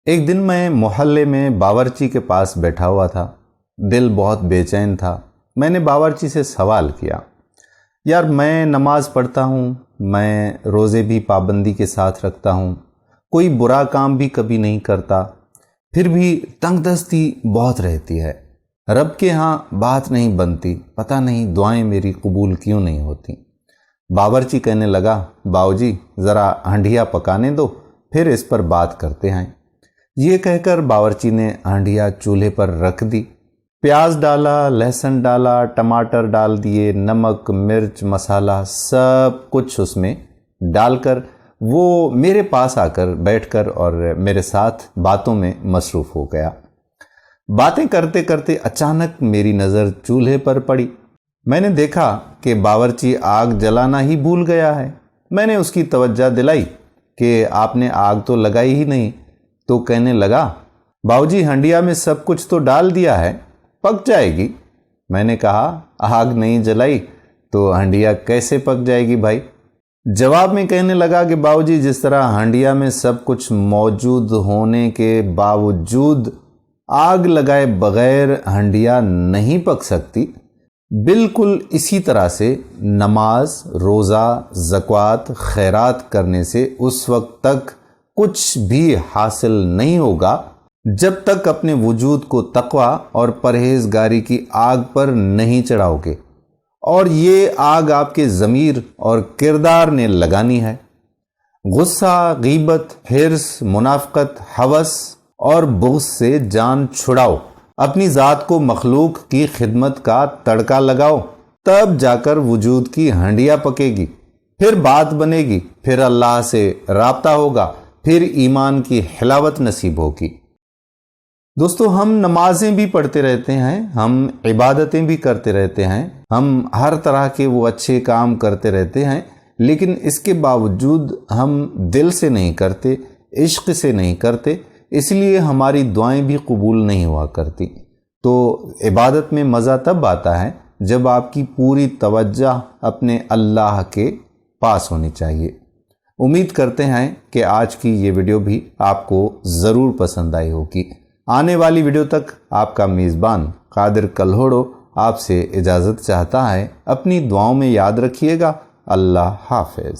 ایک دن میں محلے میں باورچی کے پاس بیٹھا ہوا تھا. دل بہت بے چین تھا. میں نے باورچی سے سوال کیا، یار میں نماز پڑھتا ہوں، میں روزے بھی پابندی کے ساتھ رکھتا ہوں، کوئی برا کام بھی کبھی نہیں کرتا، پھر بھی تنگ دستی بہت رہتی ہے. رب کے ہاں بات نہیں بنتی، پتہ نہیں دعائیں میری قبول کیوں نہیں ہوتی. باورچی کہنے لگا، باؤجی ذرا ہنڈیا پکانے دو، پھر اس پر بات کرتے ہیں. یہ کہہ کر باورچی نے ہنڈیا چولہے پر رکھ دی. پیاز ڈالا، لہسن ڈالا، ٹماٹر ڈال دیے، نمک، مرچ، مسالہ سب کچھ اس میں ڈال کر وہ میرے پاس آ کر بیٹھ کر اور میرے ساتھ باتوں میں مصروف ہو گیا. باتیں کرتے کرتے اچانک میری نظر چولہے پر پڑی. میں نے دیکھا کہ باورچی آگ جلانا ہی بھول گیا ہے. میں نے اس کی توجہ دلائی کہ آپ نے آگ تو لگائی ہی نہیں، تو کہنے لگا، باؤجی ہنڈیا میں سب کچھ تو ڈال دیا ہے، پک جائے گی. میں نے کہا، آگ نہیں جلائی تو ہنڈیا کیسے پک جائے گی بھائی؟ جواب میں کہنے لگا کہ باؤجی جس طرح ہنڈیا میں سب کچھ موجود ہونے کے باوجود آگ لگائے بغیر ہنڈیا نہیں پک سکتی، بالکل اسی طرح سے نماز، روزہ، زکوٰۃ، خیرات کرنے سے اس وقت تک کچھ بھی حاصل نہیں ہوگا جب تک اپنے وجود کو تقوی اور پرہیزگاری کی آگ پر نہیں چڑھاؤ گے، اور یہ آگ آپ کے ضمیر اور کردار نے لگانی ہے. غصہ، غیبت، حرص، منافقت، ہوس اور بغض سے جان چھڑاؤ. اپنی ذات کو مخلوق کی خدمت کا تڑکا لگاؤ، تب جا کر وجود کی ہنڈیا پکے گی، پھر بات بنے گی، پھر اللہ سے رابطہ ہوگا، پھر ایمان کی حلاوت نصیب ہوگی. دوستو، ہم نمازیں بھی پڑھتے رہتے ہیں، ہم عبادتیں بھی کرتے رہتے ہیں، ہم ہر طرح کے وہ اچھے کام کرتے رہتے ہیں، لیکن اس کے باوجود ہم دل سے نہیں کرتے، عشق سے نہیں کرتے، اس لیے ہماری دعائیں بھی قبول نہیں ہوا کرتی. تو عبادت میں مزہ تب آتا ہے جب آپ کی پوری توجہ اپنے اللہ کے پاس ہونی چاہیے. امید کرتے ہیں کہ آج کی یہ ویڈیو بھی آپ کو ضرور پسند آئی ہوگی. آنے والی ویڈیو تک آپ کا میزبان قادر کلہوڑو آپ سے اجازت چاہتا ہے. اپنی دعاؤں میں یاد رکھیے گا. اللہ حافظ.